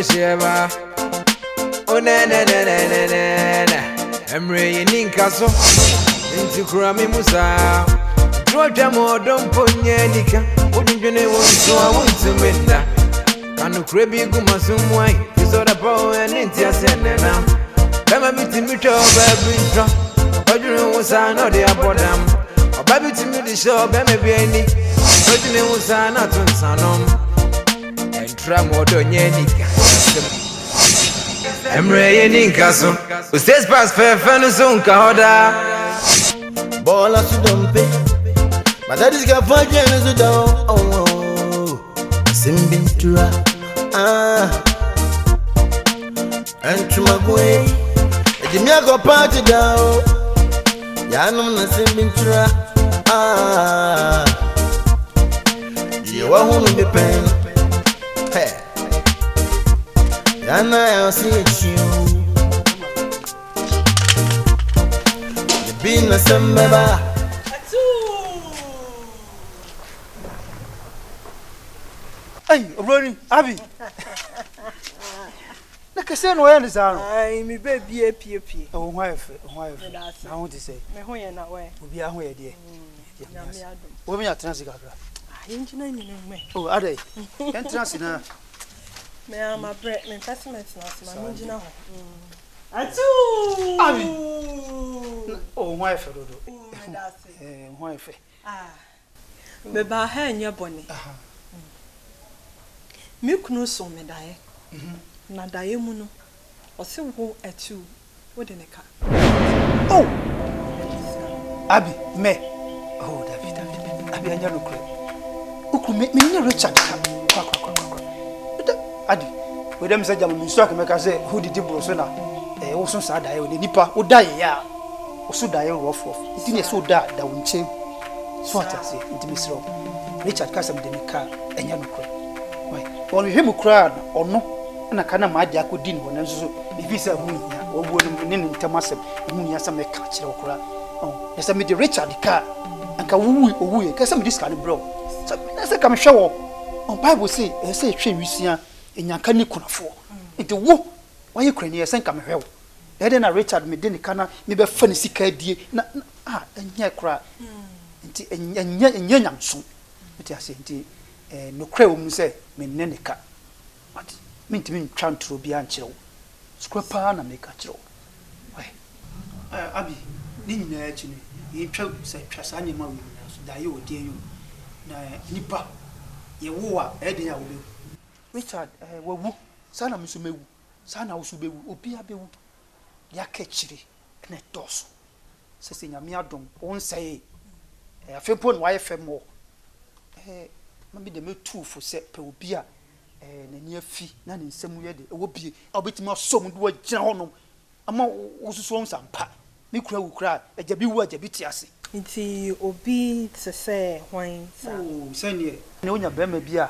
Misheva. Oh, na na na na na na. I'm reading in Casso. Into Grammy Musa. Georgia more don't put Yanika. Wouldn't you know so I want to meet that? Can you crave you go some wine? This other power and India send now. Come a bit to me, baby. But you know what's I know they are for them. A baby to me, the show, baby, any. But you know what's I not on Sanom. And try more than Yanika. I'm reading in Casso. Who says past fair Fanazon Kahada? Bola to dump it. My daddy's got 5 years to down. Oh, Simbintura. And to my way. The Miago party down. Yanum na Simbintura. You are home in the pen. Hey. And I'll see you. You've been a samba. Hey, Ronnie, Abby. Like I said, no one is out. I me baby a pee. Oh, wife. I want to say, Me who you not way. we'll be away, dear. Women are transiting. Oh, are they? Can't transit now. Me am a bread, me pessimist, my engine. Atu! Oh, wife, wife. Me ba ha nya boni. Me kunu so me dae. Na dae mu no. O se wo atu. Wo de ne ka. Oh! Abby, me. Oh, David. Abby, anya no kre. Uku me nya Richard ka. Kwa. Adi, we dem say jam me so aka me ka say who did bro so na. Wo so sa dae we nipa. Wo dae ya. Wo so dae rough. Iti ne so da wo nche. So atase, iti me sro. Richard ka sam de ne ka anya no kre. Why? When we hear me cry, or no, and I can't imagine I could dinner when so if he's a moon, or wouldn't in Tamasem, the moon has some catch or cry. Oh, yes, I made the Richard the car, and can woo, because some of this kind of bro. So that's a come show. On Bible say, I say, train we see in your canny corner for. Into woo, why you crying? Yes, and come help. Then I Richard me didn't can maybe funny sick idea. And yet cry. And yet, soon. But I say, no crowd say, me neneka. But mean to me, trying to be unchill. Scrapper and make a chill. Why, Abby, didn't actually, you try say, trust animal, die you, dear you. Nipper, ye woo, Eddie, I will be. Richard, woo, son of Missume, son of Sube, Opia Bew, Yaketchiri, and a toss. Says in a meadom, won't say, a fair point, why a more. Maybe the milk too for set per beer and a near fee, none in some way. It will be a bit more so would general among also swans and pat. Me cry, a jabi word a bit yassy. It's obi to say wine. Oh, send ye. No, your bema beer,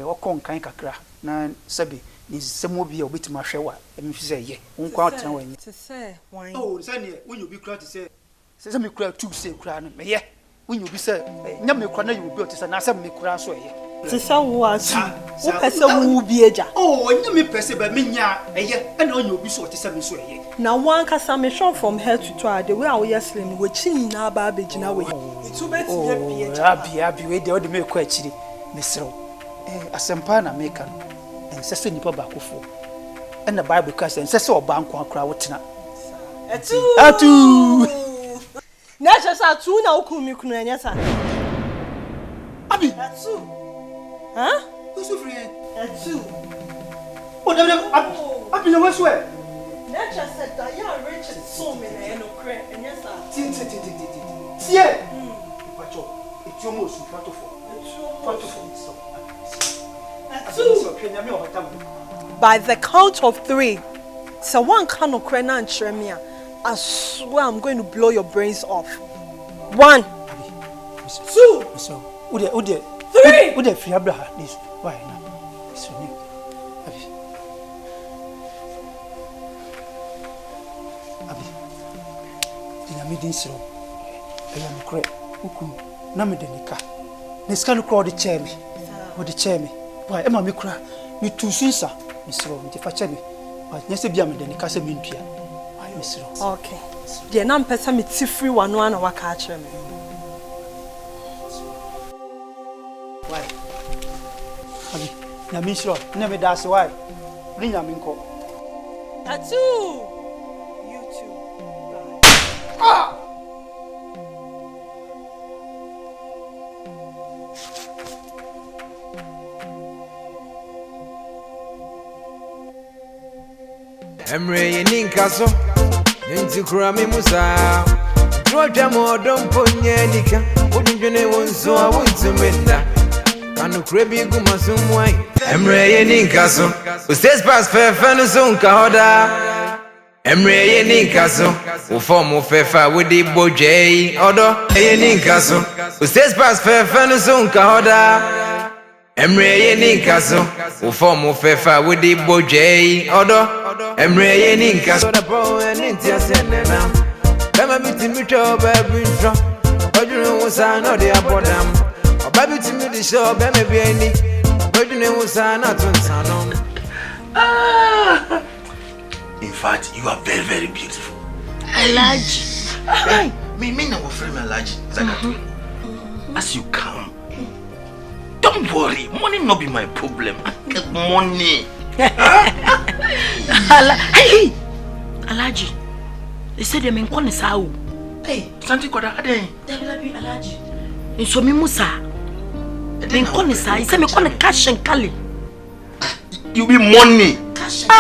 or con kind cacra, nine sabi, is some will be a bit more shower. And if you say, ye, won't quite to say wine. Oh, send ye, when you be crowd to say, says me cry too, say crown, me, yeah. When you be said, Yammy Corner, you built this and I said, me crash away. To some was who will be a jar. Oh, and you may press it by me, and on you be so to 7 sway. Now one can some shot from head to toe, the way our yesling, which in our babbage in our way. It's too bad to be happy, wait, the other milk quite chilly, Miss Row. A sampana maker, and Session Pabacofo. And the Bible cast and Cecil Bank one crowd. Atu! Nature sa two now come you can answer. Abby, That's two. Huh? who's your friend? That's two. Oh, Abby, no swear. Nature said that you are rich and so many and no credit, and yes, See, it's almost by the count of 3, so one cannot credit and tremia. I swear I'm going to blow your brains off. 1, 2, 3. Would free Abraham this? Why now? Abby, in a meeting, so I am correct. Uku, Namidenica. Nescano called the chair me. Or the chair me. Why am I cry? Me too soon, sir. Misro, if I check me, but yes, be a man, then cast a minpia. I misro. Okay. Dear, now person me free one or catch me. Why? Na misro, never does why. Bring a minko. Tattoo! You too. Ah! Emre yeninkaso Nti kurami musa Droja modon ponye nika Udunjone wonso awuntumenda Kanu krebi gumasumwai Emre yeninkaso Ustes pas fefa nusunka hoda Emre yeninkaso Ufomu fefa wudi bojei Odo yeninkaso Ustes pas fefa nusunka hoda Emre yeninkaso Ufomu fefa wudi bojei Odo Emre yeninkaso Da po enintia senena Bema biti mito baby intro Ojunu wusa no de abodam Oba biti mi di show bema bieni Ojunu wusa na tunsanom. In fact, you are very, very beautiful. Alaji. Hey, me no friend Alaji. Zagato. As you come, don't worry. Money not be my problem. I get money. Hey, Alaji. They said they mean kone sao. Hey, something koda ade. Debi Alaji. Inso mi musa. Men kone sa. He said me kone cash and kali. You be money. Cash and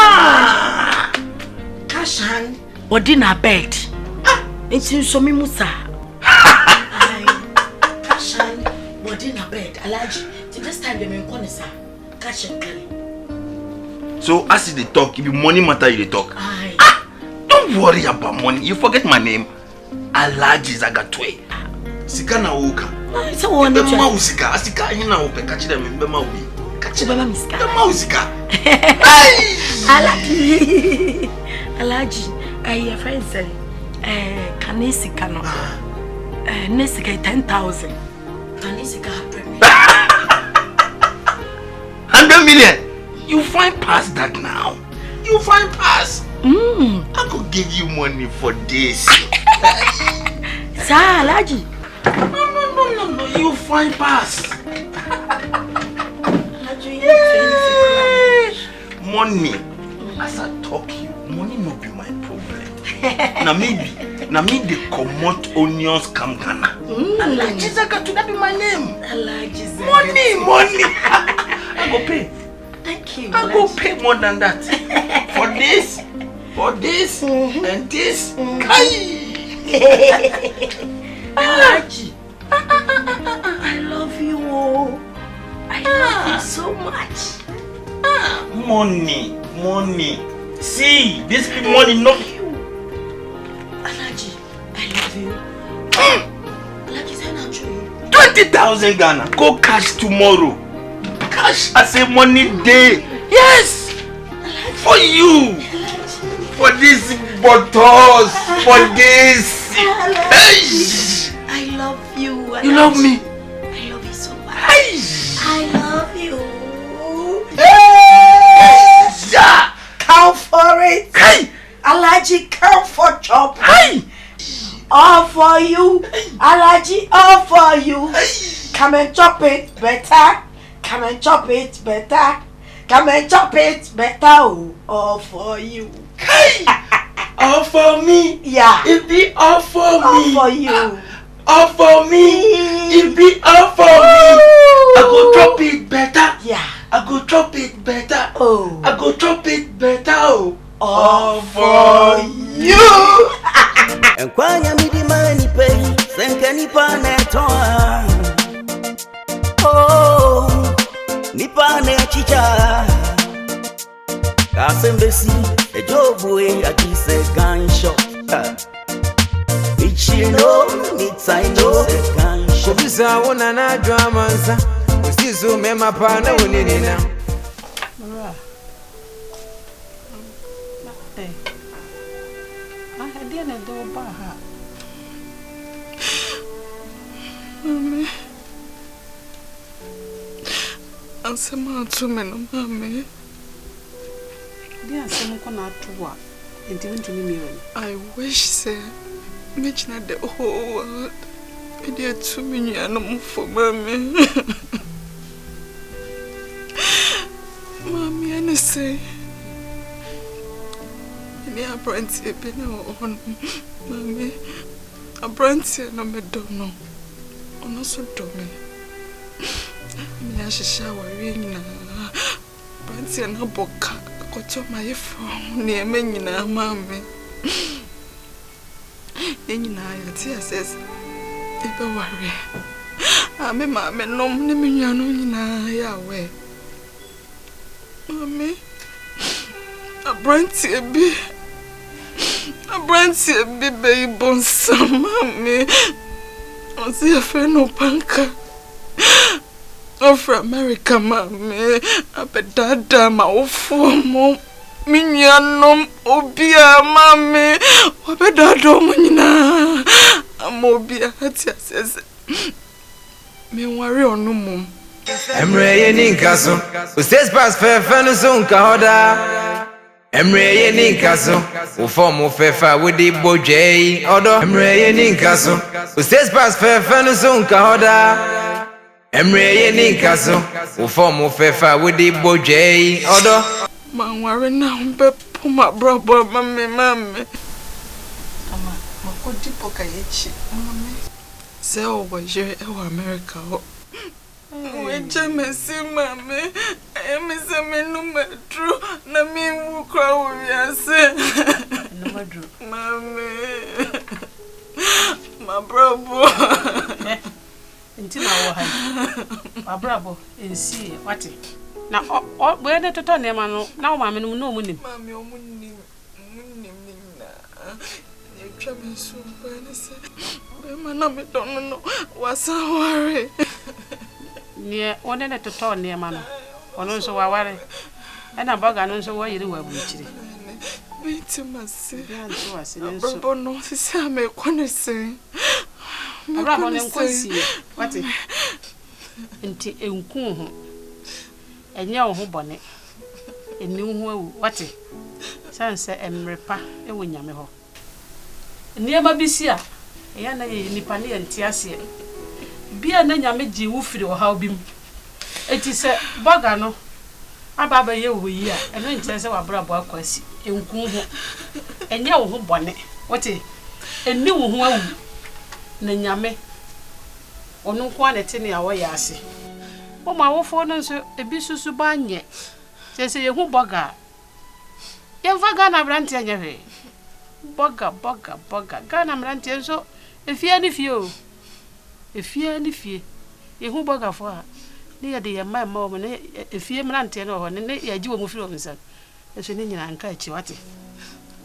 Cash hand. Or dinner bed. Inso mi musa. Cash hand. Or dinner bed. Alaji. Till this time they mean kone sa. Cash and kali. So as they talk, if you money matter, you talk. Don't worry about money. You forget my name. Alaji Zagatwe. Sika na uka. So one day. Bema usika. Asika hina upe. Kachida mbema ubi. Kachida bema misika. Bema usika. Alaji. Your friend say, kanisika no. Nesika 10,000. Kanisika 100 million. You find past that now. You find past. I could give you money for this. Sir, Alaji. No. You find past. Money. As I talk you, money no be my problem. Now me the commot onions come Ghana. Alaji Zagatu, that be my name. Alaji Zagatu. Money. I go pay. Thank you. I go pay more than that. For this, and this. Alaji. I love you. I love you so much. Money. See, this be money, no. Alaji, I love you. Alaji, say not true. 20,000 Ghana. Go cash tomorrow. Cash as a money day. Yes. For you. For these bottles. For this. I love you. You love me? I love you so much. Hey. I love you. Yeah. Count for it. Hey. Alaji, count for chop. Hey. All for you. Alaji, all for you. Come and chop it better. Come and chop it better. Come and chop it better. All for you. Hey. All for me. Yeah. It be all for me. All for you. All for me. It be all for me. I go drop it better. Yeah. I go drop it better. Oh. I go drop it better. All for you. Enkwanya midi mani pay, senke nipa netoa. Oh, nipa ne chicha. Kasembesi, ejobwe akise gunshot. Ichino, nitaino gunshot. Kubisa wona na dwamansa Usizu mema pana uninina. Mami, ansema atume no mami. Dia some kona toa. Enti wuntumi miwe. I wish say me china the whole world. Me dia to me no for mommy. Mommy and say me a brandy be no on mommy. A brandy no me don't know. Ono so do me. Me a shower ring na. Brandy na boka. Koto my phone near me nyina mama. Nyina ya tia says ebe worry. Ame mama nom ne me nyano nyina ya we. Mama a brandy be bonsam mama. On see a friend no panka. Over America, mammy, a bedada, my old form, minianum, obia, mammy, or bedado, munina, a mobia, says, me worry on no mum. Emre in Castle, who says past fair fanuzon cahoda. Emre in Castle, who form of fair with the bojay, order. Emre in Castle, who says past fair fanuzon cahoda. Emre in Castle, who form of fair with the bojay, order. Man, worry now, but my brother, mammy. Ama, mako dipo kayechi, mammy. So, was you America? We jamesi mammy. I am a man no true. Na me who cry we are say. No madru. Mammy. My brother. Until now, my brother, and see what it. Now, where the total name, now, mammy, no money. Mammy, oh, money. You trouble so bad. Man, don't know what's a worry. Near one and to turn near man. Or no, so I worry. And a bug, I don't know why you do a witch. Be to myself. Brother, no, this I may want to say. I rub on them quincy. What it? Into a coon. And your whole bonnet. A new what it? Sunset and repa, a win yamiho. Near Babisia, a yana nipani and tiasia. Be a nanyamaji woofy or how beam. It is a bagano. Ababa ye we and then tells our brother quasi in coon. And your whole bonnet. What it? A new one. Nanyame. Or no quantity away yassi. Oh, my old phone a bisu banye. Says a who bugger. Young Vagana Brantian. Bugger. Gana Brantian so. If you any fear, you who bugger for her. Near the my mom, if you Brantian or a Jew of Robinson. As an Indian and catch you at it.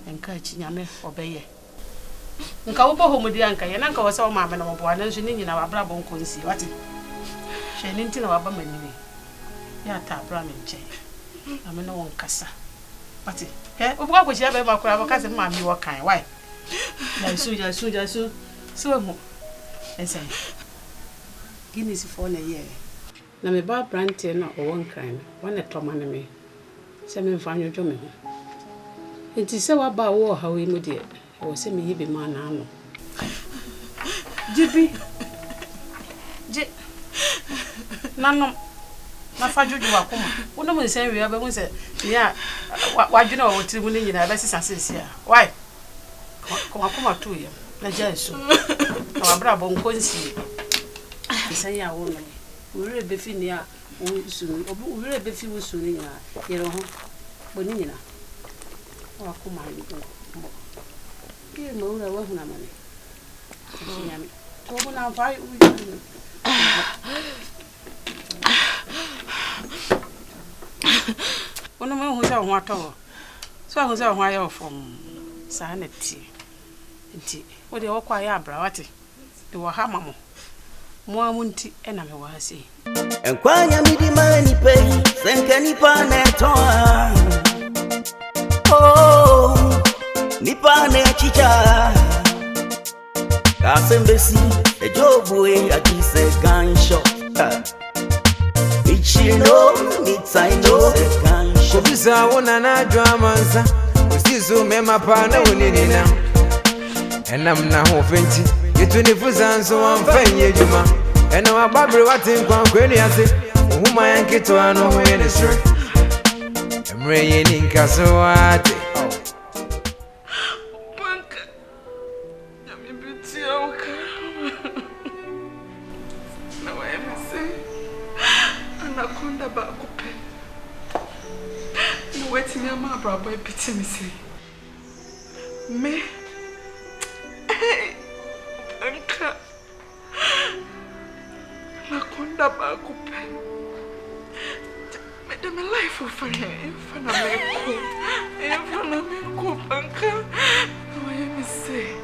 And catch Yame obey. Nkaupo home di anka ye nanka wose o ma me no bo anan so ni nyina wa bra bon konsi wati hwe ni ntina wa ba maniwe ya ta bra me nche ame no won kasa wati obuka ko hia be ma kura ba kase ma mi wo kan why ja su so mo ense gini si fo na ye na me ba brante na o won kan wona to ma na me se me mfa nyojo me ho enti se wa ba wo ha we mu de o se me yibe ma na ano jibi je nanom na fajuju wa kuma wono mo nsen wi abe mo se ya wadwena wo tiri mu ni nyina be sisa sisi a why kuma tu ye na jesu na wabra bo nkonsi nsen ya wo no wure be fi ni a wo sunu obu wure be fi wo sunu nyina ye ro ho bo ni nyina wa kuma ni bo ke mo ura wa huna mane nyami to bo na fai u ono me hu sa ho ato so hu sa ho ayo from sanity nti wo de wo kwa ya abra wate de wo ha mamo mo amunti e na me wa hase enkwanya midima ni pe senka nipa na toa oh nipa na chicha kasembesi ejobu e akise gunshot Ichino, it's I know, Usa wona na adwamansa osiso mema pa na wonini na enam na ho fenti yetuni fuzanso amfanye juma ena wababre watin kwankwani ase ohuma yankito ano ho yene sure emre yeni nkaso ate Banka. Yami biti awka. Na wa emse. Anakonda ba kupe. No weti mi ama abrabo biti mi se. Me. Banka. Anakonda ba kupe. Me my life for him. If na me ko Banka. No I say.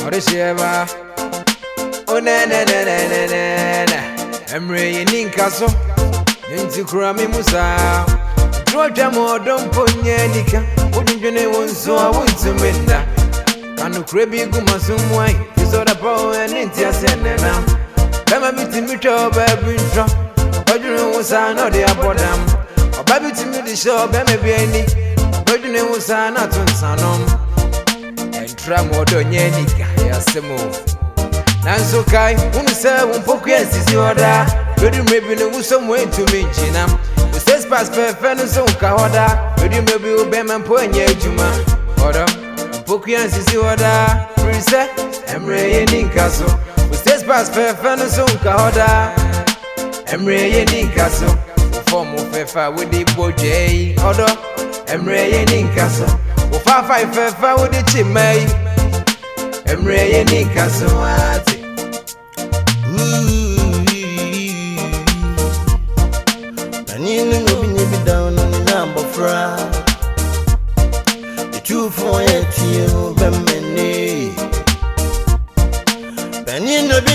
Orisheba oh na na na na na na emre yeni nkaso nti kura mi musa Roja mo don ponye nika odunjene wonso awontumenda kanu krebi gumasumwai isoda po enti asenena bema mitwa baby ntro odunjene wonsa no de abodam obabi timi di show bema bi ani odunjene wonsa na tonsanom entra mo don nika yasemo nanso kai unse unpoku ensisi oda bedu mebi no wuso mo entumi njina Says pass perfect so kahoda Ready maybe ubema mponye ejuma Odo Mpoku yansisi wada Prise Emre yeni nkaso Says pass perfect so kahoda Emre yeni nkaso Ufomu fefa wudi boje Odo Emre yeni nkaso Ufafa ifefa wudi chimei Emre yeni nkaso wati Nini no be down on the number fra. The two for you, Bemini. Benin no be